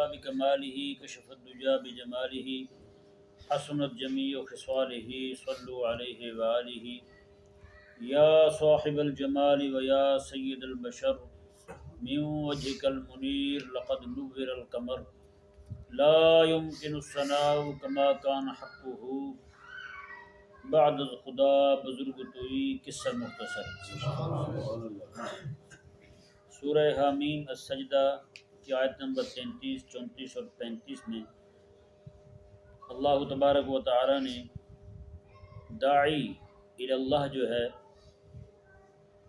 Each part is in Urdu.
بکمالہ کشف الدجى بجمالہ حسنت جمیع خصالہ صلوا علیہ وآلہ یا صاحب الجمال ویا سید البشر من وجهك المنیر لقد نور القمر لا يمكن الثناء كما كان حقه بعد خدا بزرگ توئی قصہ مختصر سورہ حامیم السجدہ کی آیت نمبر 33، 34 اور 35 میں اللہ تبارک و تعالی نے داعی الی اللہ جو ہے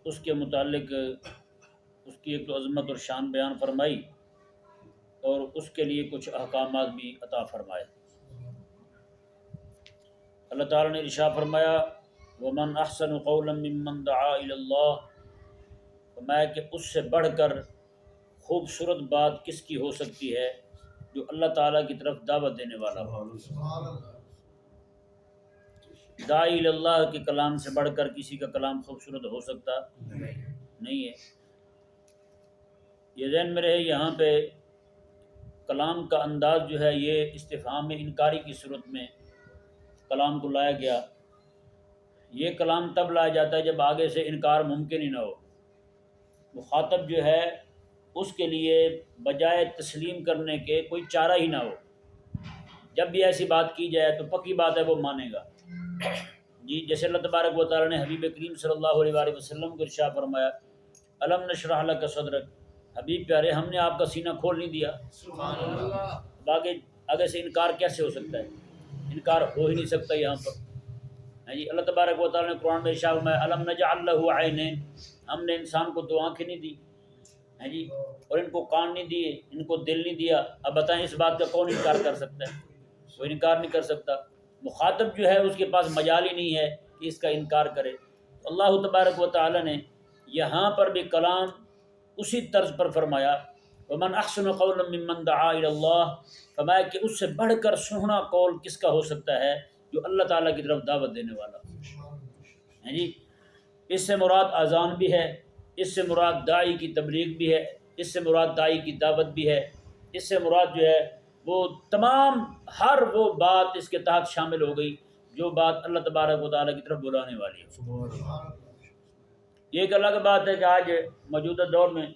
اس کے متعلق اس کی ایک تو عظمت اور شان بیان فرمائی اور اس کے لیے کچھ احکامات بھی عطا فرمائے۔ اللہ تعالیٰ نے ارشاد فرمایا وَمَنْ أَحْسَنُ قَوْلًا مِّمَّنْ دَعَا إِلَى اللَّهِ، فرمایا کہ اس سے بڑھ کر خوبصورت بات کس کی ہو سکتی ہے جو اللہ تعالیٰ کی طرف دعوت دینے والا ہو۔ داعی الی اللہ کے کلام سے بڑھ کر کسی کا کلام خوبصورت ہو سکتا نہیں ہے۔ یہ ذہن میں رہے، یہاں پہ کلام کا انداز جو ہے یہ استفہام انکاری کی صورت میں کلام کو لایا گیا۔ یہ کلام تب لایا جاتا ہے جب آگے سے انکار ممکن ہی نہ ہو، مخاطب جو ہے اس کے لیے بجائے تسلیم کرنے کے کوئی چارہ ہی نہ ہو۔ جب بھی ایسی بات کی جائے تو پکی بات ہے وہ مانے گا۔ جی جیسے اللہ تبارک و تعالیٰ نے حبیب کریم صلی اللہ علیہ وآلہ وسلم کو ارشاد فرمایا الم نشرح لک صدرک، حبیب پیارے ہم نے آپ کا سینہ کھول نہیں دیا۔ سبحان اللہ۔ اب آگے سے انکار کیسے ہو سکتا ہے؟ انکار ہو ہی نہیں سکتا یہاں پر۔ جی اللہ تبارک و تعالیٰ نے قرآن میں ارشاد فرمایا الم نجعل لہ عینین، ہم نے انسان کو دو آنکھیں نہیں دی جی، اور ان کو کان نہیں دیے، ان کو دل نہیں دیا۔ اب بتائیں اس بات کا کون انکار کر سکتا ہے؟ کوئی انکار نہیں کر سکتا۔ مخاطب جو ہے اس کے پاس مجال ہی نہیں ہے کہ اس کا انکار کرے۔ اللہ تبارک و تعالیٰ نے یہاں پر بھی کلام اسی طرز پر فرمایا ومن احسن قولا ممن دعا الی اللہ، فرمایا کہ اس سے بڑھ کر سوہنا قول کس کا ہو سکتا ہے جو اللہ تعالیٰ کی طرف دعوت دینے والا ہے جی۔ اس سے مراد اذان بھی ہے، اس سے مراد داعی کی تبلیغ بھی ہے، اس سے مراد داعی کی دعوت بھی ہے، اس سے مراد جو ہے وہ تمام ہر وہ بات اس کے تحت شامل ہو گئی جو بات اللہ تبارک و تعالیٰ کی طرف بلانے والی ہے۔ یہ ایک الگ بات ہے کہ آج موجودہ دور میں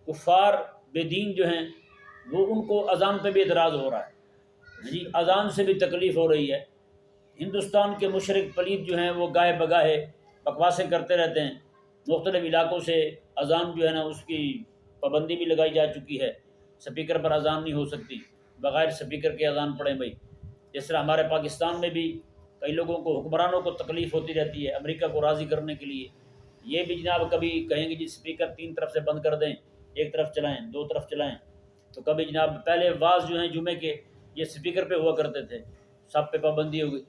کفار بے دین جو ہیں وہ ان کو اذان پہ بھی اعتراض ہو رہا ہے جی، اذان سے بھی تکلیف ہو رہی ہے۔ ہندوستان کے مشرک پلید جو ہیں وہ گاہے بگاہے بکواسیں کرتے رہتے ہیں، مختلف علاقوں سے اذان جو ہے نا اس کی پابندی بھی لگائی جا چکی ہے، سپیکر پر اذان نہیں ہو سکتی، بغیر سپیکر کے اذان پڑھیں بھائی۔ جس طرح ہمارے پاکستان میں بھی کئی لوگوں کو حکمرانوں کو تکلیف ہوتی رہتی ہے امریکہ کو راضی کرنے کے لیے، یہ بھی جناب کبھی کہیں گے جی سپیکر 3 طرف سے بند کر دیں، ایک طرف چلائیں 2 طرف چلائیں، تو کبھی جناب پہلے واز جو ہیں جمعے کے یہ سپیکر پہ ہوا کرتے تھے، سب پہ پابندی ہو گئی،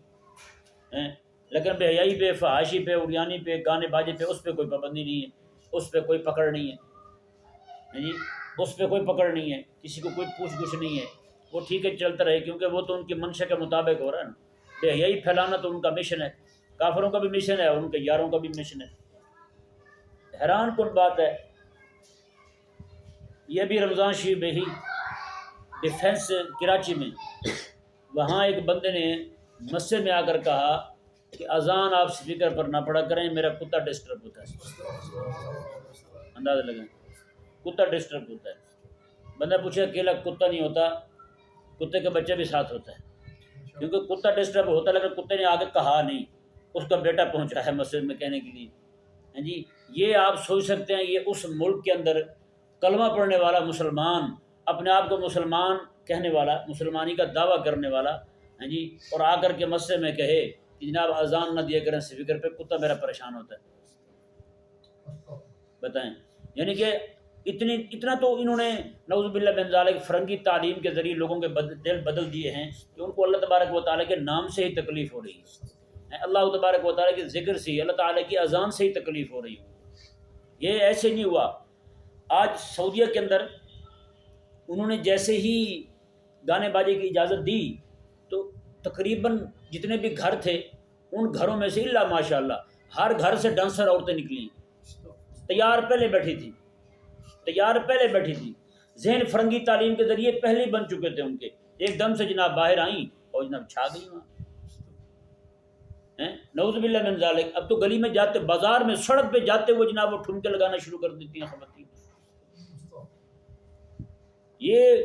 لیکن بے حیائی پہ، فحاشی پہ، اریانی پہ، گانے باجے پہ اس پہ کوئی پابندی نہیں ہے، اس پہ کوئی پکڑ نہیں ہے جی، اس پہ کوئی پکڑ نہیں ہے، کسی کو کوئی پوچھ گچھ نہیں ہے، وہ ٹھیک ہے چلتا رہے کیونکہ وہ تو ان کی منشا کے مطابق ہو رہا ہے نا۔ بے حیائی پھیلانا تو ان کا مشن ہے، کافروں کا بھی مشن ہے اور ان کے یاروں کا بھی مشن ہے۔ حیران کن بات ہے، یہ بھی رمضان شریف میں ہی ڈیفینس کراچی میں وہاں ایک بندے نے مسجد میں آ کر کہا کہ اذان آپ سپیکر پر نہ پڑھا کریں، میرا کتا ڈسٹرب ہوتا ہے۔ اندازہ لگائیں، کتا ڈسٹرب ہوتا ہے۔ بندہ پوچھے اکیلا کتا نہیں ہوتا، کتے کے بچے بھی ساتھ ہوتا ہے، کیونکہ کتا ڈسٹرب ہوتا ہے لیکن کتے نے آگے کہا نہیں، اس کا بیٹا پہنچا ہے مسجد میں کہنے کے لیے جی۔ یہ آپ سوچ سکتے ہیں یہ اس ملک کے اندر کلمہ پڑھنے والا مسلمان، اپنے آپ کو مسلمان کہنے والا، مسلمانی کا دعویٰ کرنے والا جی، اور آ کر کے مسجد میں کہے کہ جناب اذان نہ دیا کریں سپیکر پہ، کتا میرا پریشان ہوتا ہے۔ بتائیں، یعنی کہ اتنا تو انہوں نے نعوذ باللہ من ذالک فرنگی تعلیم کے ذریعے لوگوں کے دل بدل دیے ہیں کہ ان کو اللہ تبارک و تعالیٰ کے نام سے ہی تکلیف ہو رہی ہے، اللہ تبارک و تعالیٰ کے ذکر سے ہی، اللہ تعالیٰ کی اذان سے ہی تکلیف ہو رہی ہے۔ یہ ایسے نہیں ہوا۔ آج سعودیہ کے اندر انہوں نے جیسے ہی گانے باجے کی اجازت دی تو تقریباً جتنے بھی گھر تھے ان گھروں میں سے الا ماشاء اللہ ہر گھر سے ڈانسر عورتیں نکلیں، تیار پہلے بیٹھی تھی، ذہن فرنگی تعلیم کے ذریعے پہلے ہی بن چکے تھے ان کے، ایک دم سے جناب باہر آئیں اور جناب چھا گئی وہاں. نعوذ باللہ من ذالک. اب تو گلی میں جاتے، بازار میں، سڑک پہ جاتے ہوئے جناب وہ ٹھمکے لگانا شروع کر دیتی ہیں خواتین. یہ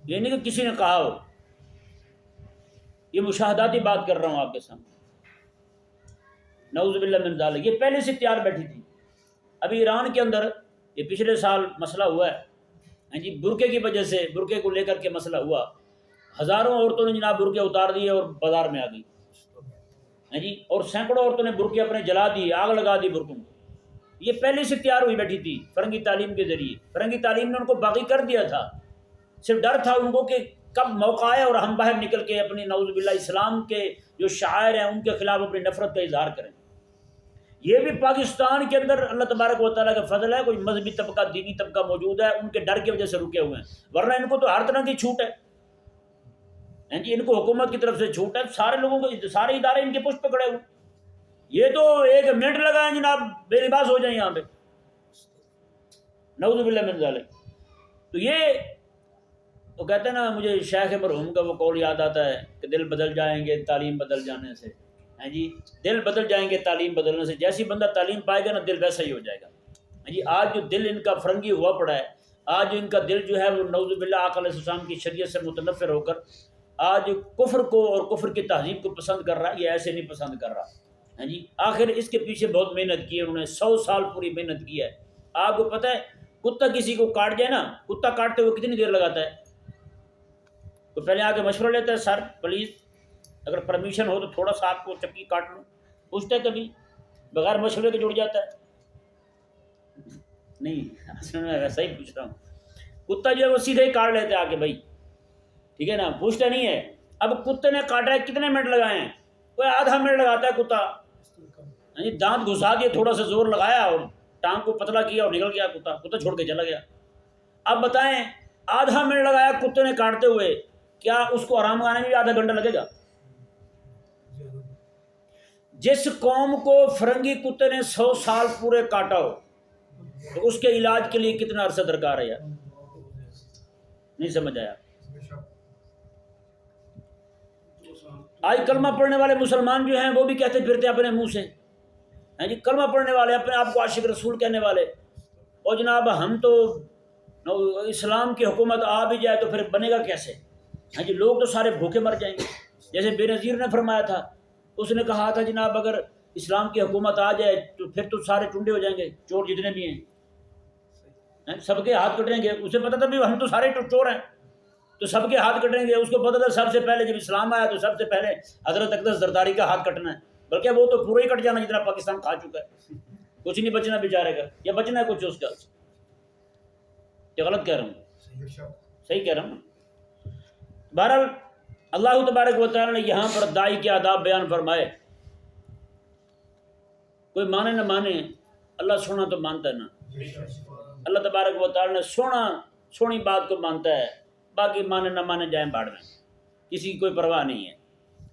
نہیں کہ کسی نے کہا ہو، یہ مشاہداتی بات کر رہا ہوں آپ کے سامنے. نعوذ باللہ من ذالک. یہ پہلے سے تیار بیٹھی تھی. ابھی ایران کے اندر یہ پچھلے سال مسئلہ ہوا ہے جی، برقعے کی وجہ سے، برقعے کو لے کر کے مسئلہ ہوا، ہزاروں عورتوں نے جناب برقعے اتار دیے اور بازار میں آ گئی جی، اور سینکڑوں عورتوں نے برقعے اپنے جلا دیے، آگ لگا دی برقعوں کو. یہ پہلے سے تیار ہوئی بیٹھی تھی فرنگی تعلیم کے ذریعے. فرنگی تعلیم نے ان کو باغی کر دیا تھا. صرف ڈر تھا ان کو کہ کب موقع آئے اور ہم باہر نکل کے اپنی نعوذ باللہ اسلام کے جو شاعر ہیں ان کے خلاف اپنی نفرت کا اظہار کریں. یہ بھی پاکستان کے اندر اللہ تبارک و تعالیٰ کا فضل ہے، کوئی مذہبی طبقہ، دینی طبقہ موجود ہے، ان کے ڈر کی وجہ سے رکے ہوئے ہیں، ورنہ ان کو تو ہر طرح کی چھوٹ ہے جی. ان کو حکومت کی طرف سے چھوٹ ہے، سارے لوگوں کو، سارے ادارے ان کے پشت پہ کھڑے ہوئے. یہ تو ایک منٹ لگائیں جناب بے لباس ہو جائیں یہاں پہ، نعوذ باللہ من ذالک. تو یہ وہ کہتے ہیں نا، مجھے شیخ مرحوم کا وہ قول یاد آتا ہے کہ دل بدل جائیں گے تعلیم بدل جانے سے. جی، دل بدل جائیں گے تعلیم بدلنے سے. جیسی بندہ تعلیم پائے گا نا، دل ویسا ہی ہو جائے گا جی. آج جو دل ان کا فرنگی ہوا پڑا ہے، آج جو ان کا دل جو ہے وہ نعوذ باللہ آقا علیہ السلام کی شریعت سے متنفر ہو کر آج کفر کو اور کفر کی تہذیب کو پسند کر رہا ہے. یہ ایسے نہیں پسند کر رہا جی. آخر اس کے پیچھے بہت محنت کی ہے انہوں نے، 100 سال پوری محنت کی ہے. آپ کو پتہ ہے کتا کسی کو کاٹ جائے نا، کتا کاٹتے ہوئے کتنی دیر لگاتا ہے؟ تو پہلے آ کے مشورہ لیتا ہے، سر پلیز اگر پرمیشن ہو تو تھوڑا سا آپ کو چکی کاٹ لوں. پوچھتا ہے کبھی؟ بغیر مشورے کے جڑ جاتا ہے. نہیں، اصل میں ویسا ہی پوچھ رہا ہوں. کتا جو ہے وہ سیدھے ہی کاٹ لیتے آ کے بھائی، ٹھیک ہے نا، پوچھتا نہیں ہے. اب کتے نے کاٹا ہے، کتنے منٹ لگائے ہیں؟ کوئی آدھا منٹ لگاتا ہے کتا. دانت گھسا دیے، تھوڑا سا زور لگایا اور ٹانگ کو پتلا کیا اور نکل گیا کتا. کتا چھوڑ کے چلا گیا. اب بتائیں آدھا منٹ لگایا کتے نے کاٹتے ہوئے، کیا اس کو آرام آنے میں بھی آدھا گھنٹہ لگے گا؟ جس قوم کو فرنگی کتے نے 100 سال پورے کاٹا ہو تو اس کے علاج کے لیے کتنا عرصہ درکار ہے یار؟ نہیں سمجھ آیا. آج کلمہ پڑھنے والے مسلمان جو ہیں وہ بھی کہتے پھرتے اپنے منہ سے جی، کلمہ پڑھنے والے اپنے آپ کو عاشق رسول کہنے والے، اور جناب ہم تو اسلام کی حکومت آ بھی جائے تو پھر بنے گا کیسے جی؟ لوگ تو سارے بھوکے مر جائیں گے. جیسے بے نظیر نے فرمایا تھا، اس نے کہا تھا جناب اگر اسلام کی حکومت آ جائے تو پھر تو سارے ٹنڈے ہو جائیں گے، چور جتنے بھی ہیں سب کے ہاتھ کٹیں گے. اسے پتا تھا بھی ہم تو سارے چور ہیں تو سب کے ہاتھ کٹیں گے. اس کو پتا تھا سب سے پہلے جب اسلام آیا تو سب سے پہلے حضرت اقدس زرداری کا ہاتھ کٹنا ہے، بلکہ وہ تو پورا ہی کٹ جانا جتنا پاکستان کھا چکا ہے، کچھ نہیں بچنا بیچارے کا، یا بچنا ہے کچھ اس کا. کیا غلط کہہ رہا ہوں؟ صحیح کہہ رہا ہوں. بہرحال اللہ تبارک و تعالیٰ نے یہاں پر داعی کے آداب بیان فرمائے. کوئی مانے نہ مانے، اللہ سونا تو مانتا ہے نا. اللہ تبارک و تعالیٰ نے سونی بات کو مانتا ہے، باقی مانے نہ مانے جائیں باڑ میں، کسی کی کوئی پرواہ نہیں ہے.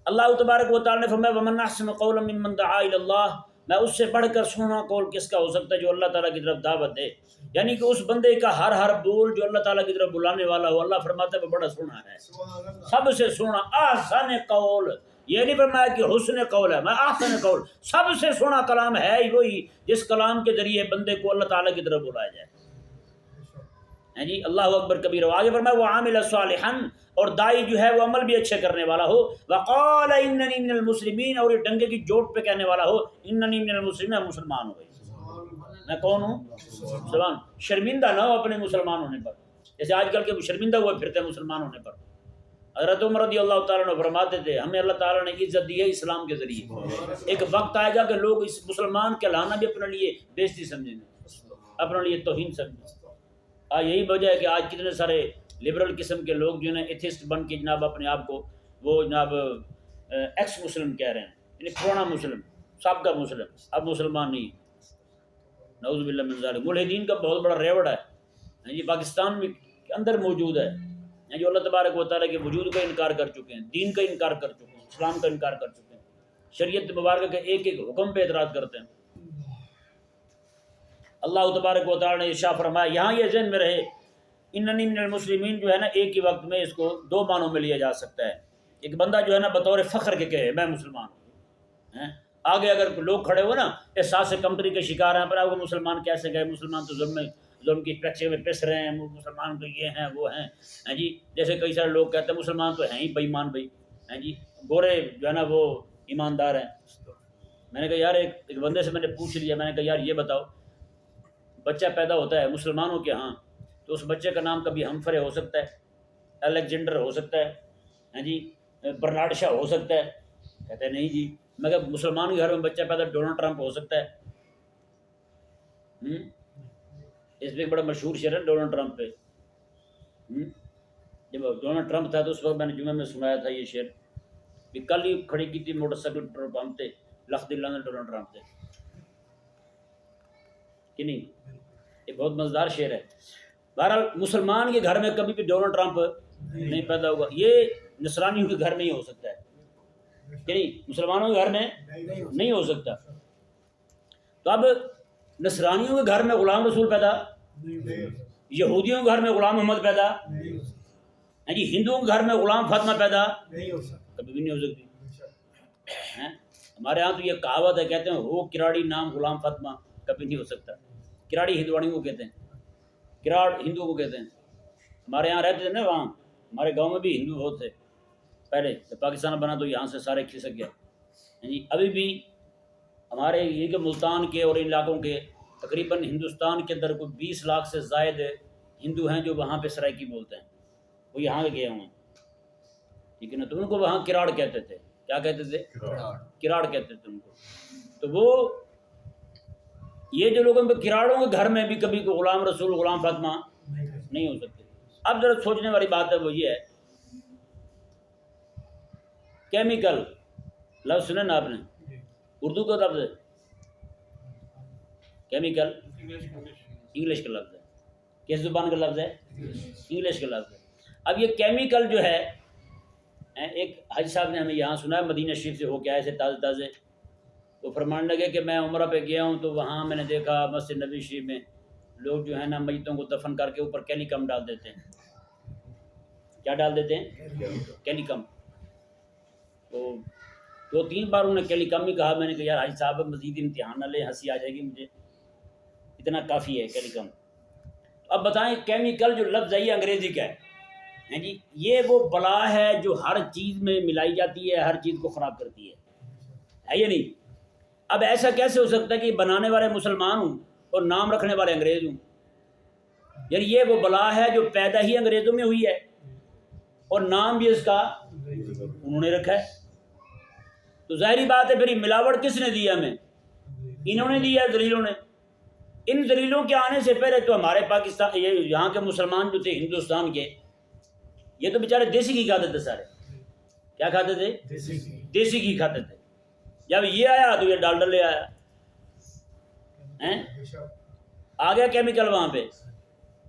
اللہ تبارک و تعالیٰ نے فرمایا ومن احسن قولا ممن دعا الی اللہ، میں اس سے بڑھ کر سونا قول کس کا ہو سکتا ہے جو اللہ تعالیٰ کی طرف دعوت دے. یعنی کہ اس بندے کا ہر بول جو اللہ تعالیٰ کی طرف بلانے والا ہو، اللہ فرماتا ہے وہ بڑا سونا ہے، سب سے سونا. احسن قول، یہ نہیں فرمایا کہ حسن قول ہے، میں احسن قول، سب سے سونا کلام ہے ہی وہی جس کلام کے ذریعے بندے کو اللہ تعالیٰ کی طرف بلایا جائے جی. اللہ اکبر کبیرہ. آگے فرمایا وعامل صالحا، اور دائی جو ہے وہ عمل بھی اچھے کرنے والا ہو. وقال اننی من المسلمین، اور یہ ڈنگے کی جوٹ پہ کہنے والا ہو اننی من المسلمین، میں مسلمان ہو گئی، میں کون ہوں؟ مسلمان. شرمندہ نہ ہو اپنے مسلمان ہونے پر، جیسے آج کل کے شرمندہ ہوئے پھرتے ہیں مسلمان ہونے پر. حضرت عمر رضی اللہ تعالیٰ نے فرماتے تھے ہمیں اللہ تعالیٰ نے عزت دی ہے اسلام کے ذریعے. ایک وقت آئے گا کہ لوگ اس مسلمان کے لانا بھی اپنے لیے بےزتی سمجھیں گے، اپنے لیے توہین سمجھیں. یہی وجہ ہے کہ آج کتنے سارے لبرل قسم کے لوگ جو ہیں ایتھسٹ بن کے جناب اپنے آپ کو وہ جناب ایکس مسلم کہہ رہے ہیں، یعنی پرانا مسلم، سابقہ مسلم، اب مسلمان نہیں. نعوذ باللہ من ذالک. ملحدین کا بہت بڑا ریوڑ ہے یہ پاکستان میں کے اندر موجود ہے، جو اللہ تبارک و تعالیٰ کے وجود کا انکار کر چکے ہیں، دین کا انکار کر چکے ہیں، اسلام کا انکار کر چکے ہیں، شریعت مبارکہ کے ایک ایک حکم پہ اعتراض کرتے ہیں. اللہ تبارک و تعالی نے ارشاد فرمایا، یہاں یہ ذہن میں رہے اننی من المسلمین جو ہے نا، ایک ہی وقت میں اس کو دو معنوں میں لیا جا سکتا ہے۔ ایک بندہ جو ہے نا بطور فخر کے کہے میں مسلمان ہوں، آگے اگر لوگ کھڑے ہو نا احساس کمتری کے شکار ہیں، پر آپ کو مسلمان کیسے گئے، مسلمان تو ظلم کی پیچھے میں پس رہے ہیں، مسلمان تو یہ ہیں وہ ہیں، ہیں جی، جیسے کئی سارے لوگ کہتے ہیں مسلمان تو ہیں ہی بے ایمان بھائی، ہیں جی، گورے جو ہے نا وہ ایماندار ہیں۔ میں نے کہا یار ایک بندے سے میں نے پوچھ لیا، میں نے کہا یار یہ بتاؤ، بچہ پیدا ہوتا ہے مسلمانوں کے ہاں تو اس بچے کا نام کبھی ہمفرے ہو سکتا ہے، الیگزینڈر ہو سکتا ہے، ہیں جی، برنارڈ شاہ ہو سکتا ہے؟ کہتے ہیں نہیں جی۔ میں کہا مسلمان کے گھر میں بچہ پیدا ڈونلڈ ٹرمپ ہو سکتا ہے؟ اس پہ ایک بڑا مشہور شعر ہے ڈونلڈ ٹرمپ پہ۔ جب ڈونلڈ ٹرمپ تھا تو اس وقت میں نے جمعے میں سنایا تھا یہ شعر کہ کل ہی کھڑی کی تھی موٹر سائیکل پیٹرول پمپ تے، لکھ دلاں دے ڈونلڈ ٹرمپ تے، کہ نہیں؟ یہ بہت مزیدار شعر ہے۔ بہرحال مسلمان کے گھر میں کبھی بھی ڈونلڈ ٹرمپ نہیں پیدا ہوگا، یہ نصرانیوں کے گھر میں ہی ہو سکتا ہے کہ نہیں، مسلمانوں کے گھر میں نہیں ہو سکتا۔ تو اب نصرانیوں کے گھر میں غلام رسول پیدا، یہودیوں کے گھر میں غلام محمد پیدا، جی، ہندوؤں کے گھر میں غلام فاطمہ پیدا کبھی بھی نہیں ہو سکتی۔ ہمارے ہاں تو یہ کہاوت ہے، کہتے ہیں ہو کراڑی نام غلام فاطمہ، کبھی نہیں ہو سکتا۔ کراڑی ہندوانیوں کو کہتے ہیں، کراڑ ہندوؤں کو کہتے ہیں۔ ہمارے یہاں رہتے تھے نا، وہاں ہمارے گاؤں میں بھی ہندو بہت تھے پہلے، جب پاکستان بنا تو یہاں سے سارے کھسک گئے۔ جی ابھی بھی ہمارے یہ کہ ملتان کے اور ان علاقوں کے تقریباً ہندوستان کے اندر کوئی 20 لاکھ سے زائد ہندو ہیں جو وہاں پہ سرائکی بولتے ہیں، وہ یہاں گئے ہوئے ہیں، ٹھیک ہے نا؟ تو ان کو وہاں کراڑ کہتے تھے، کیا کہتے تھے؟ کراڑ کہتے تھے ان کو۔ تو وہ یہ جو لوگوں کے کراڑوں کے گھر میں بھی کبھی کوئی غلام رسول غلام فاطمہ نہیں ہو سکتے۔ اب ذرا سوچنے والی بات ہے وہ یہ ہے، کیمیکل لفظ سنے نا آپ نے، اردو کا لفظ ہے کیمیکل، انگلش کا لفظ ہے، کس زبان کا لفظ ہے؟ انگلش کا لفظ ہے۔ اب یہ کیمیکل جو ہے، ایک حاجی صاحب نے ہمیں یہاں سنا ہے، مدینہ شریف سے ہو کے آئے تھے تازے تازے، تو فرمانے لگے کہ میں عمرہ پہ گیا ہوں تو وہاں میں نے دیکھا مسجد نبی شریف میں لوگ جو ہے نا میتوں کو دفن کر کے اوپر کیلیکم ڈال دیتے ہیں۔ کیا ڈال دیتے ہیں؟ کیلیکم۔ تو 2-3 بار انہوں نے کیلیکم ہی کہا، میں نے کہا یار حاجی صاحب مزید امتحان نہ لیں، ہنسی آ جائے گی مجھے، اتنا کافی ہے کیلیکم۔ اب بتائیں کیمیکل جو لفظ ہے یہ انگریزی کا ہے جی، یہ وہ بلا ہے جو ہر چیز میں ملائی جاتی ہے، ہر چیز کو خراب کرتی ہے یا نہیں؟ اب ایسا کیسے ہو سکتا ہے کہ بنانے والے مسلمان ہوں اور نام رکھنے والے انگریز ہوں؟ یعنی یہ وہ بلا ہے جو پیدا ہی انگریزوں میں ہوئی ہے اور نام بھی اس کا انہوں نے رکھا ہے۔ تو ظاہری بات ہے پھر یہ ملاوٹ کس نے دی ہمیں؟ انہوں نے دی ہے، دلیلوں نے۔ ان دلیلوں کے آنے سے پہلے تو ہمارے پاکستان یہاں کے مسلمان جو تھے ہندوستان کے، یہ تو بیچارے دیسی گھی کھاتے تھے سارے۔ کیا کھاتے تھے؟ دیسی گھی کھاتے تھے۔ جب یہ آیا تو یہ ڈالڈا لے آیا، آ گیا کیمیکل وہاں پہ۔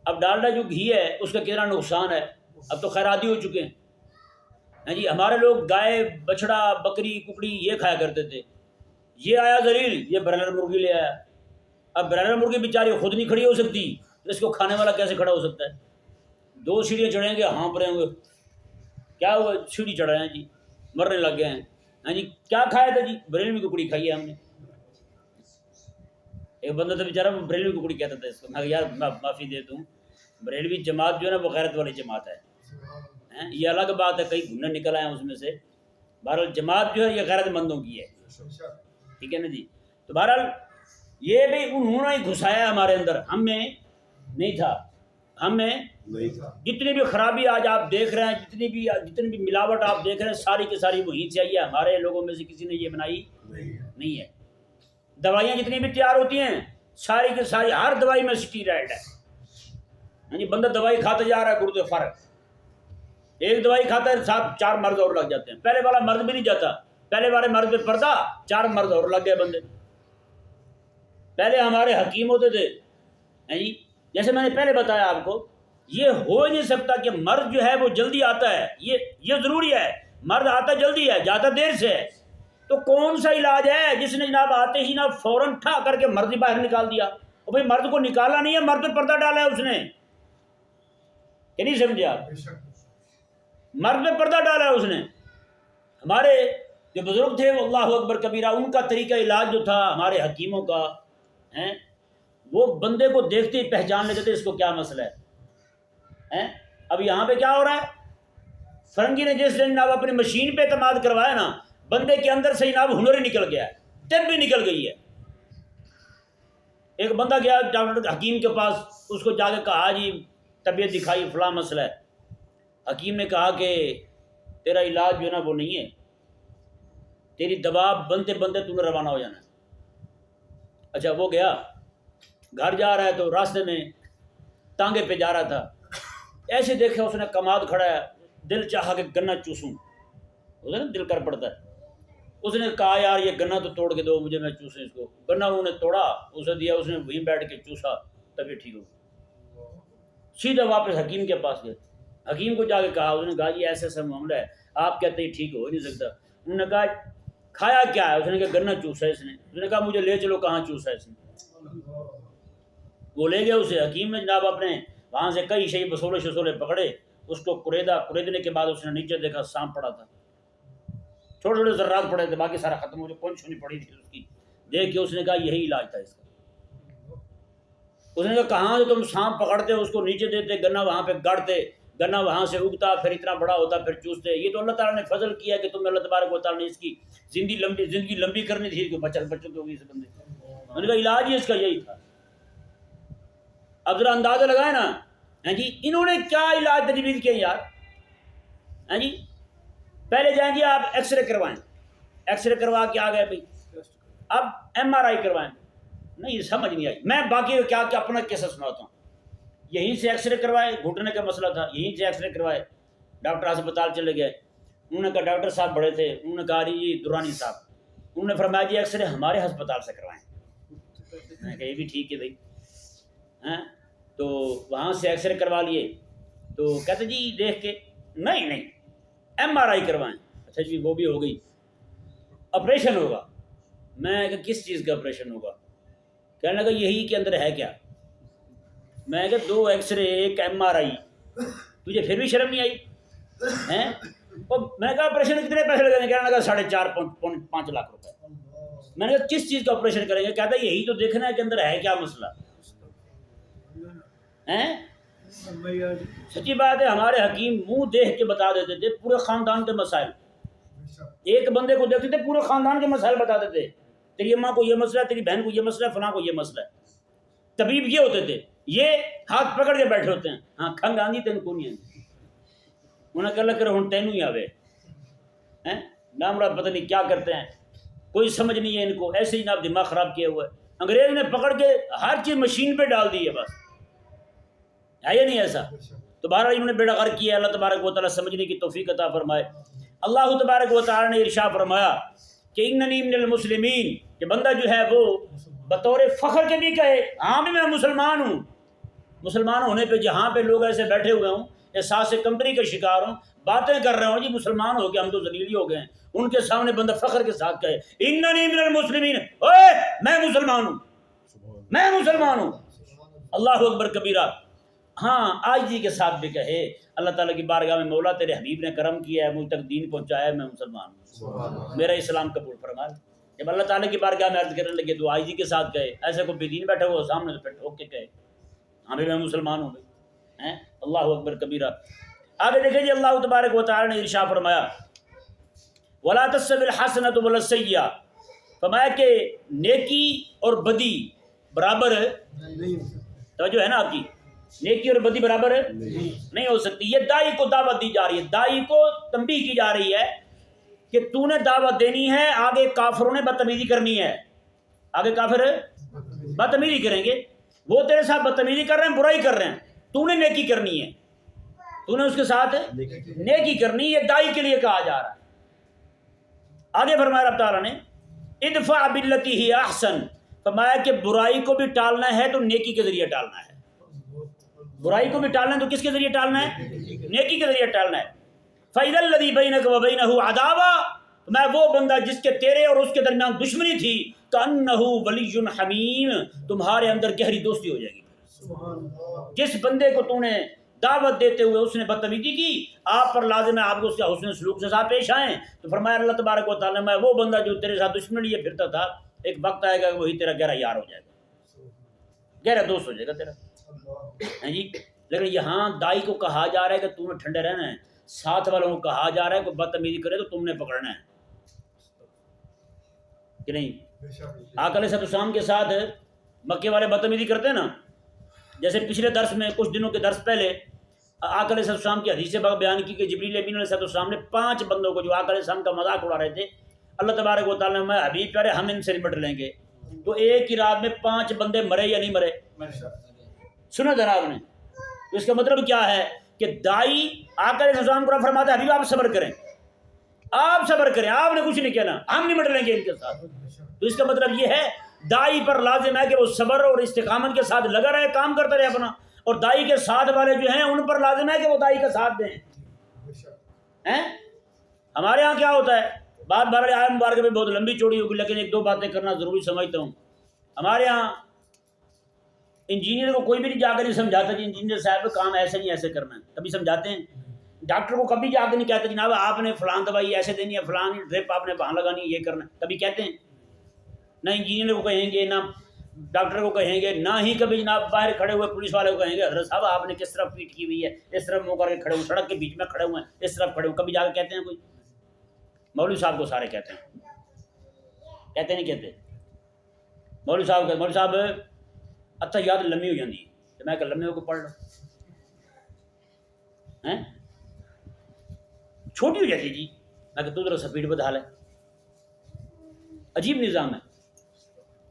اب ڈالڈا جو گھی ہے اس کا کتنا نقصان ہے، اب تو خیر عادی ہو چکے ہیں جی۔ ہمارے لوگ گائے بچڑا بکری ککڑی یہ کھایا کرتے تھے، یہ آیا ذلیل، یہ برائلر مرغی لے آیا۔ اب برائلر مرغی بیچاری خود نہیں کھڑی ہو سکتی، اس کو کھانے والا کیسے کھڑا ہو سکتا ہے؟ 2 سیڑھیاں چڑھیں گے، ہاں پڑیں گے، کیا ہوا سیڑھی چڑھے ہیں جی، مرنے لگ گئے ہیں۔ ہاں جی کیا کھایا تھا جی؟ بریلوی ککڑی کھائی ہے ہم نے۔ ایک بندہ تو بیچارہ بریلوی ککڑی کہتا تھا اس کو، میں یار معافی دے دوں، بریلوی جماعت جو ہے نا وہ غیرت والی جماعت ہے، یہ الگ بات ہے، کئی گھومنے نکل آئے ہیں اس میں سے، بہرحال جماعت جو ہے یہ غیرت مندوں کی ہے، ٹھیک ہے نا جی۔ تو بہرحال یہ بھی انہوں نے گھسایا ہمارے اندر، ہم میں نہیں تھا، ہم میں جتنی بھی خرابی آج آپ دیکھ رہے ہیں، جتنی بھی ملاوٹ آپ دیکھ رہے ہیں، ساری کی ساری وہی سے آئی ہے، ہمارے لوگوں میں سے کسی نے یہ بنائی نہیں ہے۔ دوائیاں جتنی بھی تیار ہوتی ہیں ساری کی ساری، ہر دوائی میں اسٹیرائڈ ہے جی۔ بندہ دوائی کھاتے جا رہا ہے، گردے فرق، ایک دوائی کھاتا ہے 7-4 مرض اور لگ جاتے ہیں، پہلے والا مرض بھی نہیں جاتا، پہلے والے مرض پہ پردہ 4 مرض اور لگ گئے بندے۔ پہلے ہمارے حکیم ہوتے تھے جی، جیسے میں نے پہلے بتایا آپ کو، یہ ہو ہی نہیں سکتا کہ مرض جو ہے وہ جلدی آتا ہے، یہ ضروری ہے، مرض آتا جلدی ہے، جاتا دیر سے ہے۔ تو کون سا علاج ہے جس نے جناب آتے ہی نہ فوراً ٹھا کر کے مرض ہی باہر نکال دیا؟ اور بھائی مرد کو نکالا نہیں ہے، مرد پہ پردہ ڈالا ہے اس نے، کہ نہیں سمجھے آپ؟ مرد پہ پردہ ڈالا ہے اس نے۔ ہمارے جو بزرگ تھے وہ اللہ اکبر کبیرہ، ان کا طریقہ علاج جو تھا ہمارے حکیموں کا ہیں، وہ بندے کو دیکھتے ہی پہچان لیتے تھے اس کو کیا مسئلہ ہے۔ اب یہاں پہ کیا ہو رہا ہے، فرنگی نے جس دن جناب اپنی مشین پہ اعتماد کروایا نا، بندے کے اندر سے جناب ہنر ہی نکل گیا ہے، ٹپ بھی نکل گئی ہے۔ ایک بندہ گیا ڈاکٹر حکیم کے پاس، اس کو جا کے کہا جی طبیعت دکھائی، فلاں مسئلہ ہے۔ حکیم نے کہا کہ تیرا علاج جو ہے نا وہ نہیں ہے، تیری دوا بنتے بنتے تو نے روانہ ہو جانا ہے۔ اچھا وہ گیا، گھر جا رہا ہے تو راستے میں ٹانگے پہ جا رہا تھا، ایسے دیکھا اس نے کماد کھڑا ہے، دل چاہا کہ گنا چوسوں، اسے نا دل کر پڑتا ہے۔ اس نے کہا یار یہ گنا تو توڑ کے دو مجھے، میں چوسوں اس کو۔ گنا انہوں نے توڑا، اسے دیا، اس نے وہیں بیٹھ کے چوسا، تبھی ٹھیک ہو۔ سیدھا واپس حکیم کے پاس گئے، حکیم کو جا کے کہا، اس نے کہا جی ایسا ایسا معاملہ ہے، آپ کہتے ہیں ٹھیک ہو نہیں سکتا۔ انہوں نے کہا کھایا کیا ہے؟ اس نے کہا گنا چوسا ہے اس نے۔ اس نے کہا مجھے لے چلو کہاں چوسا ہے اس نے۔ وہ لے گئے اسے، حکیم نے جناب اپنے وہاں سے کئی شئی بسولے شسولے پکڑے، اس کو قریدنے کے بعد اس نے نیچے دیکھا سانپ پڑا تھا، چھوٹے چھوٹے ذرات پڑے تھے، باقی سارا ختم ہو جو پونچھ ہونی پڑی تھی اس کی، دیکھ کے اس نے کہا یہی علاج تھا اس کا۔ اس نے کہا کہاں جو تم سانپ پکڑتے اس کو نیچے دیتے، گنا وہاں پہ گڑتے، گنا وہاں سے اگتا، پھر اتنا بڑا ہوتا، پھر چوستے۔ یہ تو اللہ تعالیٰ نے فضل کیا کہ تم اللہ تبارک و تعالیٰ نے اس کی زندگی لمبی کرنی تھی کہ بچت ہوگی اس بندے۔ انہوں نے کہا علاج ہی اس کا یہی تھا۔ اب ذرا اندازہ لگائے نا، ہاں جی انہوں نے کیا علاج تجویز کیا یار۔ ہاں جی پہلے جائیں گے آپ ایکس رے کروائیں، ایکس رے کروا کے آ گئے بھائی، اب ایم آر آئی کروائیں، نہیں سمجھ نہیں آئی۔ میں باقی کیا کیا اپنا قصہ سناتا ہوں۔ یہیں سے ایکس رے کروائے، گھٹنے کا مسئلہ تھا، یہیں سے ایکس رے کروائے، ڈاکٹر ہسپتال چلے گئے۔ انہوں نے کہا ڈاکٹر صاحب بڑے تھے، انہوں نے کہا جی درانی صاحب، انہوں نے فرمایا جی ایکس رے ہمارے ہسپتال سے کروائیں۔ میں نے کہا یہ بھی ٹھیک ہے بھائی، ہاں تو وہاں سے ایکس رے کروا لیے، تو کہتے جی دیکھ کے نہیں ایم آر آئی کروائیں۔ اچھا جی وہ بھی ہو گئی، آپریشن ہوگا۔ میں کہ کس چیز کا آپریشن ہوگا؟ کہنے لگا یہی کے اندر ہے کیا؟ میں کہ 2 ایکس رے 1 ایم آر آئی، تجھے پھر بھی شرم نہیں آئی ہیں؟ میں نے کہا آپریشن کتنے پیسے لگیں گے؟ کہنے لگا 4.5 لاکھ روپے۔ میں نے کہا کس چیز کا آپریشن کریں گے؟ کہتا ہے یہی تو دیکھنا ہے کہ اندر ہے کیا مسئلہ ہیں۔ سچی بات ہے، ہمارے حکیم منہ دیکھ کے بتا دیتے تھے پورے خاندان کے مسائل، ایک بندے کو دیکھتے تھے پورے خاندان کے مسائل بتاتے تھے، تیری اماں کو یہ مسئلہ ہے، تیری بہن کو یہ مسئلہ ہے، فلاں کو یہ مسئلہ ہے۔ طبیب یہ ہوتے تھے، یہ ہاتھ پکڑ کے بیٹھے ہوتے ہیں، ہاں کھنگ آندھی تین کو نہیں آندھی، انہیں کہ لگ ہوں تینوں ہی آوے ہیں، نامرا پتہ نہیں کیا کرتے ہیں، کوئی سمجھ نہیں ہے ان کو، ایسے ہی ناب دماغ خراب کیا ہوا ہے۔ انگریز نے پکڑ کے ہر چیز مشین پہ ڈال دی ہے، بس ہے یا نہیں ایسا؟ تو بہرحال انہوں نے بیڑا غرق کیا، اللہ تبارک و تعالیٰ سمجھنے کی توفیق عطا فرمائے۔ اللہ تبارک و تعالیٰ نے ارشاد فرمایا کہ اننی من المسلمین، کہ بندہ جو ہے وہ بطور فخر کے بھی کہے ہاں بھی میں مسلمان ہوں۔ مسلمان ہونے پہ جہاں پہ لوگ ایسے بیٹھے ہوئے ہوں، احساس کمتری کے شکار ہوں، باتیں کر رہے ہوں جی مسلمان ہو گئے ہم تو ذلیل ہو گئے ہیں، ان کے سامنے بندہ فخر کے ساتھ کہے اننی من المسلمین، اوے میں مسلمان ہوں، میں مسلمان ہوں، اللہ اکبر کبیرہ۔ ہاں آج جی کے ساتھ بھی کہے اللہ تعالیٰ کی بارگاہ میں مولا تیرے حبیب نے کرم کیا ہے، مجھ تک دین پہنچایا ہے، میں مسلمان ہوں، میرا اسلام قبول فرما۔ جب اللہ تعالیٰ کی بارگاہ میں عرض کرنے لگے تو آج جی کے ساتھ کہے، ایسے کوئی بے دین بیٹھا ہوا سامنے تو پھر ٹھوک کے کہے ہاں بھی میں مسلمان ہوں بھائی ہیں، اللہ اکبر کبیرہ۔ آگے دیکھیں جی اللہ تبارک و تعالیٰ نے ارشاد فرمایا وَلَا تَسْتَوِي الْحَسَنَةُ وَلَا السَّيِّئَةُ، فرمایا کہ نیکی اور بدی برابر توجہ ہے نا آپ کی، نیکی اور بدی برابر نہیں ہو سکتی۔ یہ داعی کو دعوت دی جا رہی ہے، داعی کو تنبیہ کی جا رہی ہے کہ تو نے دعوت دینی ہے، آگے کافروں نے بدتمیزی کرنی ہے، آگے کافر بدتمیزی کریں گے، وہ تیرے ساتھ بدتمیزی کر رہے ہیں، برائی کر رہے ہیں، تو نے نیکی کرنی ہے، تو نے اس کے ساتھ نیکی کرنی، یہ داعی کے لیے کہا جا رہا ہے۔ آگے فرمایا رب تعالیٰ نے ادفع باللتی ہی احسن، فرمایا کہ برائی کو بھی ٹالنا ہے تو نیکی کے ذریعے ٹالنا ہے، برائی کو بھی ٹالنا ہے تو کس کے ذریعے ٹالنا ہے؟ نیکی کے ذریعے ٹالنا ہے۔ فَإِذَا الَّذِي بَيْنَكَ وَبَيْنَهُ عَدَاوَةٌ، میں وہ بندہ جس کے تیرے اور اس کے درمیان دشمنی تھی کأنہ ولی حمیم، تمہارے اندر گہری دوستی ہو جائے گی۔ جس بندے کو تو نے دعوت دیتے ہوئے اس نے بدتمیزی کی، آپ پر لازم ہے آپ کو اس کے حسن سلوک سے ساتھ پیش آئیں۔ تو فرمایا اللہ تبارک و تعالیٰ میں وہ بندہ جو تیرے ساتھ دشمنی لیے پھرتا تھا، ایک وقت آئے گا کہ وہی تیرا گہرا یار ہو جائے گا، گہرا دوست ہو جائے گا تیرا جی۔ لیکن یہاں دائی کو کہا جا رہا ہے کہ تم نے ٹھنڈے رہنا ہے، ساتھ والوں کو کہا جا رہا ہے کہ بدتمیزی کرے تو تم نے پکڑنا ہے کہ نہیں۔ آقا علیہ السلام کے ساتھ مکے والے بدتمیزی کرتے ہیں نا، جیسے پچھلے درس میں کچھ دنوں کے درس پہلے آقا علیہ السلام کی حدیث بیان کی کہ جبریل امین علیہ السلام نے 5 بندوں کو جو آقا علیہ السلام کا مذاق اڑا رہے تھے، اللہ تبارک و تعالیٰ نے میں حبیب پیارے ہم ان سے نمٹ لیں گے، تو ایک ہی رات میں 5 بندے مرے یا نہیں مرے؟ سنا جناب نے، تو اس کا مطلب کیا ہے کہ دائی آقا علیہ السلام کو فرماتا ہے حبیب آپ صبر کریں، آپ صبر کریں، آپ نے کچھ نہیں کہنا، ہم نمٹ لیں گے ان کے ساتھ۔ تو اس کا مطلب یہ ہے دائی پر لازم ہے کہ وہ صبر اور استقامت کے ساتھ لگا رہے، کام کرتا رہے اپنا، اور دائی کے ساتھ والے جو ہیں ان پر لازم ہے کہ وہ دائی کا ساتھ دیں۔ ہمارے ہاں کیا ہوتا ہے، بات بہرحال آیت مبارکہ میں بہت لمبی چوڑی ہوگی لیکن 1-2 باتیں کرنا ضروری سمجھتا ہوں۔ ہمارے ہاں انجینئر کو کوئی بھی نہیں جا کر نہیں سمجھاتا جی انجینئر صاحب کام ایسے نہیں ایسے کرنا ہے، کبھی سمجھاتے ہیں؟ ڈاکٹر کو کبھی جا کے نہیں کہتے جناب آپ نے فلان دوائی ایسے دینی ہے، فلان ڈرپ آپ نے وہاں لگانی ہے، یہ کرنا ہے، کبھی کہتے ہیں؟ نہ انجینئر کو کہیں گے، نہ ڈاکٹر کو کہیں گے، نہ ہی کبھی جناب باہر کھڑے ہوئے پولیس والے کو کہیں گے حضرت صاحب آپ نے کس طرف پیٹ کی ہوئی ہے، اس طرف منہ کر کے کھڑے ہوئے، سڑک کے بیچ میں کھڑے ہوئے ہیں، اس طرف کھڑے ہوئے، کبھی جا کے کہتے ہیں کوئی؟ مولوی صاحب کو سارے کہتے ہیں، کہتے نہیں کہتے؟ مولوی صاحب اچھا یاد لمبی ہو جاتی ہے تو میں کہ لمبے ہو کے پڑھ لو، چھوٹی ہو جاتی جی میں کہ تو ذرا سپیڈ بتا لے۔ عجیب نظام ہے۔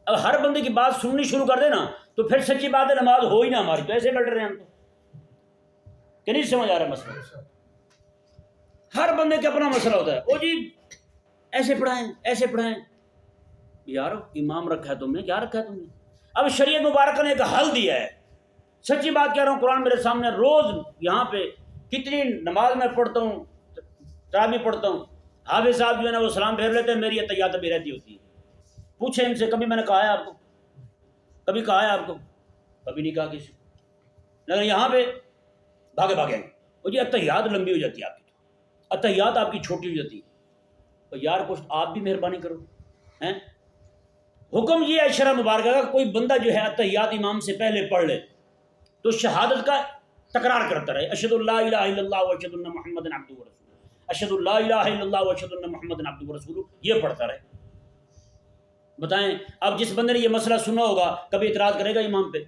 اب ہر بندے کی بات سننی شروع کر دے نا تو پھر سچی بات ہے نماز ہو ہی نہ ہماری، تو ایسے بیٹھ رہے ہیں ہم تو کہ نہیں سمجھ آ رہا مسئلہ۔ ہر بندے کا اپنا مسئلہ ہوتا ہے، او جی ایسے پڑھائیں یار، امام رکھا ہے تم نے، کیا رکھا ہے تم نے؟ اب شریعت مبارکہ نے ایک حل دیا ہے، سچی بات کہہ رہا ہوں، قرآن میرے سامنے روز یہاں پہ کتنی نماز میں پڑھتا ہوں، تراویح پڑھتا ہوں، حافظ صاحب جو ہے نا وہ سلام پھیر لیتے ہیں، میری اتحیات بھی رہتی ہوتی ہے، پوچھیں ان سے کبھی میں نے کہا ہے آپ کو، کبھی کہا ہے آپ کو؟ کبھی نہیں کہا کسی، لیکن یہاں پہ بھاگے وہ جی اتحیات لمبی ہو جاتی ہے آپ کی، تو اتحیات آپ کی چھوٹی ہو جاتی ہے، تو یار کچھ آپ بھی مہربانی کرو ہیں۔ حکم یہ ہے شرع مبارکہ کا، کوئی بندہ جو ہے اتحیات امام سے پہلے پڑھ لے تو شہادت کا تکرار کرتا رہے، اشہد ان لا الہ الا اللہ واشہد ان محمد عبدہ ورسولہ، اشہد ان لا الہ الا اللہ واشہد ان محمد عبدہ ورسولہ، یہ پڑھتا رہے۔ بتائیں اب جس بندے نے یہ مسئلہ سنا ہوگا کبھی اعتراض کرے گا امام پہ؟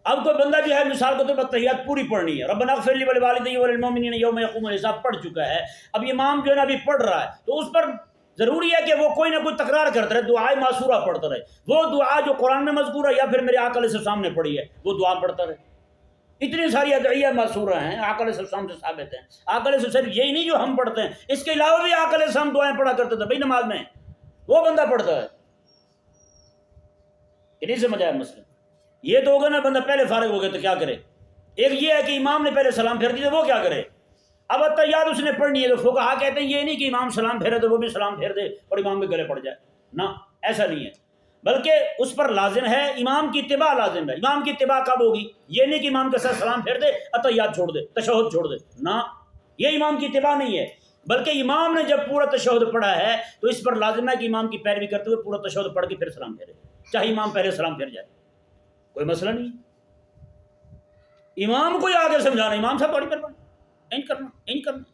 اب کوئی بندہ جو ہے مثال کے طور پر تحیات پوری پڑھنی ہے، ربنا اغفر لی ولوالدی وللمؤمنین یوم یقوم الحساب پڑھ چکا ہے، اب امام جو ہے نا ابھی پڑھ رہا ہے تو اس پر ضروری ہے کہ وہ کوئی نہ کوئی تکرار کرتا رہے، دعائے معصورہ پڑھتا رہے، وہ دعا جو قرآن میں مذکور ہے یا پھر میرے آقا علیہ السلام نے پڑھی ہے وہ دعا پڑھتا رہے۔ اتنی ساری ادعیہ معصورہ ہیں آقا علیہ السلام سے ثابت ہیں، آقا علیہ السلام یہی نہیں جو ہم پڑھتے ہیں، اس کے علاوہ بھی آقا علیہ السلام دعائیں پڑھا کرتے تھے بھائی نماز میں، وہ بندہ پڑھتا ہے کہ نہیں سمجھ آیا مسئلہ؟ یہ تو ہوگا نا بندہ پہلے فارغ ہو گیا تو کیا کرے؟ ایک یہ ہے کہ امام نے پہلے سلام پھیر دیے وہ کیا کرے؟ اب اتحیات اس نے پڑھنی ہے تو فقہا کہتے ہیں یہ نہیں کہ امام سلام پھیرے تو وہ بھی سلام پھیر دے اور امام بھی گلے پڑ جائے، نہ ایسا نہیں ہے، بلکہ اس پر لازم ہے امام کی اتباع لازم ہے۔ امام کی اتباع کب ہوگی؟ یہ نہیں کہ امام کے ساتھ سلام پھیر دے اتحیات چھوڑ دے تشہد چھوڑ دے، نہ یہ امام کی اتباع نہیں ہے، بلکہ امام نے جب پورا تشہد پڑھا ہے تو اس پر لازم ہے کہ امام کی پیروی کرتے ہوئے پورا تشہد پڑھ کے پھر سلام پھیرے، چاہے امام پہلے سلام پھیر جائے، کوئی مسئلہ نہیں۔ امام کو آگے سمجھانا، امام صاحب بڑی مہربانی این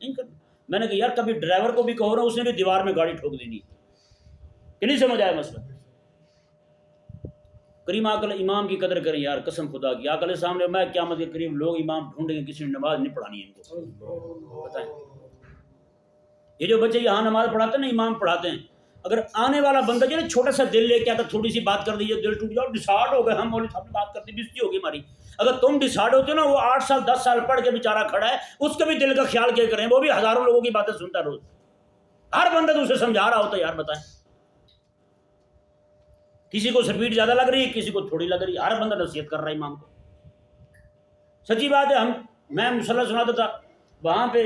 کرنا۔ میں نے کہا یار کبھی ڈرائیور کو بھی کہو نا، اس نے بھی دیوار میں گاڑی ٹھوک دینی کہ نہیں سمجھ آیا مسئلہ؟ کریم آقا امام کی قدر کریں یار، قسم خدا کی، آقا علیہ السلام نے میں قیامت کے قریب لوگ امام ڈھونڈیں گے کسی نے نماز نہیں پڑھانی ہے ان کو، بتائیں یہ جو بچے یہاں نماز پڑھاتے ہیں نا امام پڑھاتے ہیں، اگر آنے والا بندہ جو ہے چھوٹا سا دل لے کے آتا تھوڑی سی بات کر دیجیے دل ٹوٹ جاؤ، ڈسارڈ ہو گئے ہم مولوی صاحب نے بات کرتی بےزتی ہوگی ہماری، اگر تم ڈسارڈ ہوتے ہو نا، وہ 8 سال 10 سال پڑھ کے بیچارہ کھڑا ہے، اس کا بھی دل کا خیال کیا کریں، وہ بھی ہزاروں لوگوں کی باتیں سنتا روز، ہر بندہ تو اسے سمجھا رہا ہوتا ہے، یار بتائیں کسی کو سپیڈ زیادہ لگ رہی ہے کسی کو تھوڑی لگ رہی ہے، ہر بندہ نصیحت کر رہا ہے امام کو۔ سچی بات ہے، میں مصلی سناتا تھا، وہاں پہ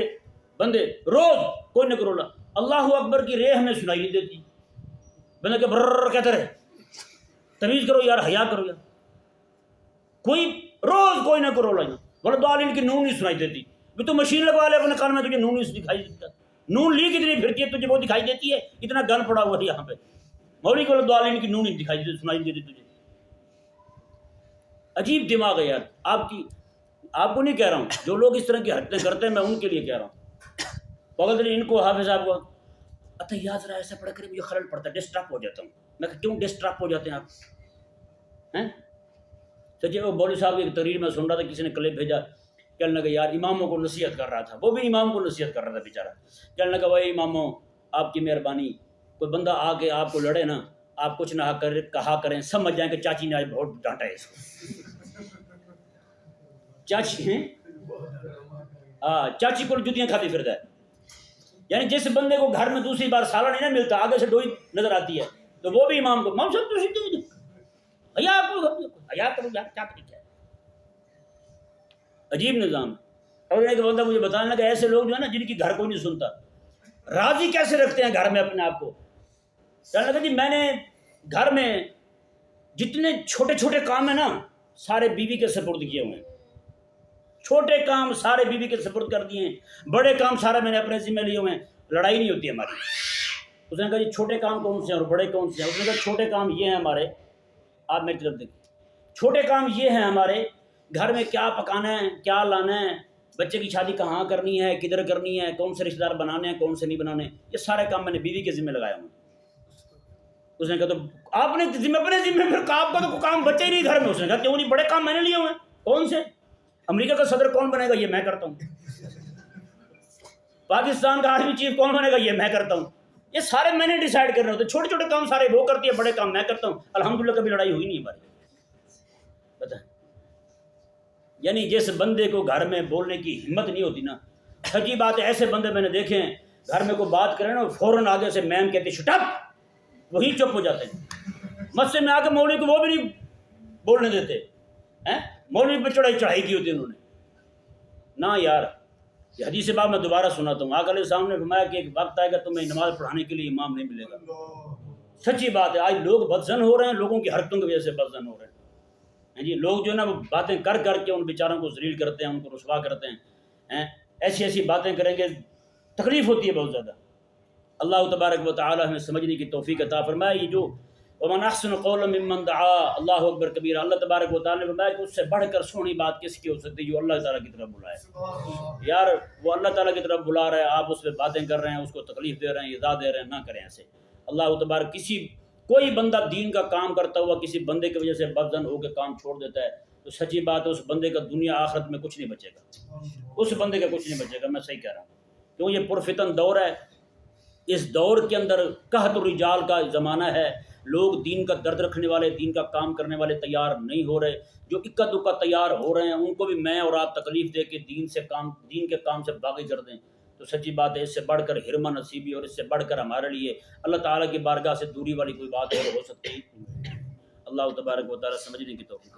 بندے روز کوئی نہ کرو اللہ اکبر کی ریح ہمیں سنائی نہیں دیتی، بندے کہ برر کہتے رہے، تمیز کرو یار، حیا کرو یار، کوئی روز کوئی نہ کرو بڑا دالین کی نون نہیں سنائی دیتی، بھی تو مشین لگوا لے اپنے کان میں، تجھے نون نہیں دکھائی دیتا، نون لی کتنی پھرتی ہے تجھے وہ دکھائی دیتی ہے، اتنا گن پڑا ہوا ہے یہاں پہ، مولوی کو دالین کی نون نہیں دکھائی دیتی، سنائی دیتی تجھے۔ عجیب دماغ ہے یار آپ کی، آپ کو نہیں کہہ رہا ہوں، جو لوگ اس طرح کی حرکتیں کرتے ہیں میں ان کے لیے کہہ رہا ہوں۔ بغل ان کو حافظ صاحب کو اتحیات ذرا ایسا پڑھ کر مجھے خلل پڑتا ہے، ڈسٹرب ہو جاتا ہوں۔ میں کہ کیوں ڈسٹرب ہو جاتے ہیں آپ ہیں؟ سچے وہ مولوی صاحب کی ایک تقریر میں سن رہا تھا، کسی نے کلپ بھیجا، کہنے لگا یار اماموں کو نصیحت کر رہا تھا، وہ بھی امام کو نصیحت کر رہا تھا بیچارہ، کہنے لگا بھائی اماموں آپ کی مہربانی، کوئی بندہ آ کے آپ کو لڑے نا، آپ کچھ نہ کہا کریں، سمجھ جائیں کہ چاچی نے آج بہت ڈانٹا ہے اس کو، چاچی ہیں ہاں چاچی کو جوتیاں کھاتی پھرتا ہے، یعنی جس بندے کو گھر میں دوسری بار سالہ نہیں نہ ملتا، آگے سے ڈوئی نظر آتی ہے، تو وہ بھی امام کو، امام صاحب تو حیا کرو یار، کیا طریقہ ہے، عجیب نظام۔ اور ایک بندہ مجھے بتانے لگا ایسے لوگ جو ہے نا جن کی گھر کوئی نہیں سنتا، راضی کیسے رکھتے ہیں گھر میں اپنے آپ کو، کہنے لگا جی میں نے گھر میں جتنے چھوٹے چھوٹے کام ہیں نا سارے بیوی کے سپرد کیے ہوئے ہیں، چھوٹے کام سارے بیوی کے سپرد کر دیے ہیں، بڑے کام سارے میں نے اپنے ذمہ لیے ہوئے ہیں، لڑائی نہیں ہوتی ہماری۔ اس نے کہا جی چھوٹے کام کون سے ہیں اور بڑے کون سے ہیں؟ اس نے کہا چھوٹے کام یہ ہیں ہمارے، آپ میری طرف دیکھیں، چھوٹے کام یہ ہیں ہمارے، گھر میں کیا پکانا ہے، کیا لانا ہے، بچے کی شادی کہاں کرنی ہے، کدھر کرنی ہے، کون سے رشتہ دار بنانے ہیں، کون سے نہیں بنانے، یہ سارے کام میں نے بیوی کے ذمہ لگایا ہوں۔ اس نے کہا تو آپ نے ذمہ اپنے ذمہ، پھر آپ کا تو کام بچے ہی نہیں گھر میں۔ اس نے کہا کیوں نہیں، بڑے کام میں نے لیے ہوئے ہیں۔ کون سے؟ امریکہ کا صدر کون بنے گا، یہ میں کرتا ہوں۔ پاکستان کا آرمی چیف کون بنے گا، یہ میں کرتا ہوں۔ یہ سارے میں نے ڈیسائیڈ کرنے ہوتے، چھوٹے چھوٹے کام سارے وہ کرتی ہے، بڑے کام میں کرتا ہوں۔ الحمدللہ کبھی لڑائی ہوئی نہیں ہماری، پتہ ہے۔ یعنی جس بندے کو گھر میں بولنے کی ہمت نہیں ہوتی نا، سچی بات ہے، ایسے بندے میں نے دیکھے ہیں، گھر میں کوئی بات کرے نا فوراً آگے سے میم کہتے شٹ اپ، وہی چپ ہو جاتے ہیں۔ مسجد میں آ کے مولوی کو وہ بھی نہیں بولنے دیتے ہیں، مولوی پہ چڑھائی کی ہوتی ہے انہوں نے۔ نہ یار، یہ حدیث باب میں دوبارہ سناتا ہوں، آقا علیہ السلام نے فرمایا کہ ایک وقت آئے گا تمہیں نماز پڑھانے کے لیے امام نہیں ملے گا۔ سچی بات ہے، آج لوگ بدزن ہو رہے ہیں، لوگوں کی حرکتوں کی وجہ سے بدزن ہو رہے ہیں جی۔ لوگ جو ہے نا وہ باتیں کر کر کے ان بیچاروں کو ذلیل کرتے ہیں، ان کو رسوا کرتے ہیں، ایسی ایسی باتیں کریں گے، تکلیف ہوتی ہے بہت زیادہ۔ اللہ تبارک و تعالی ہمیں سمجھنے کی توفیق عطا فرمائے۔ یہ جو ومن احسن قولا ممن دعا، اللہ اکبر کبیرہ، اللہ تبارک و تعالی نے فرمایا کہ اس سے بڑھ کر سونی بات کس کی ہو سکتی جو اللہ تعالیٰ کی طرف بلائے۔ یار وہ اللہ تعالیٰ کی طرف بلا رہا ہے، آپ اس پہ باتیں کر رہے ہیں، اس کو تکلیف دے رہے ہیں، ایذا دے رہے ہیں، نہ کریں ایسے۔ اللہ تبارک کوئی بندہ دین کا کام کرتا ہوا کسی بندے کی وجہ سے بدزن ہو کے کام چھوڑ دیتا ہے تو سچی بات ہے اس بندے کا دنیا آخرت میں کچھ نہیں بچے گا، اس بندے کا کچھ نہیں بچے گا، میں صحیح کہہ رہا ہوں۔ کیوں یہ پرفتن دور ہے، اس دور کے اندر قحط الرجال کا زمانہ ہے، لوگ دین کا درد رکھنے والے، دین کا کام کرنے والے تیار نہیں ہو رہے، جو اکا دکا تیار ہو رہے ہیں ان کو بھی میں اور آپ تکلیف دے کے دین کے کام سے باغی کر دیں تو سچی بات ہے اس سے بڑھ کر حرمہ نصیبی اور اس سے بڑھ کر ہمارے لیے اللہ تعالیٰ کی بارگاہ سے دوری والی کوئی بات اور ہو سکتی۔ اللہ تبارک و تعالیٰ سمجھنے کی توفیق۔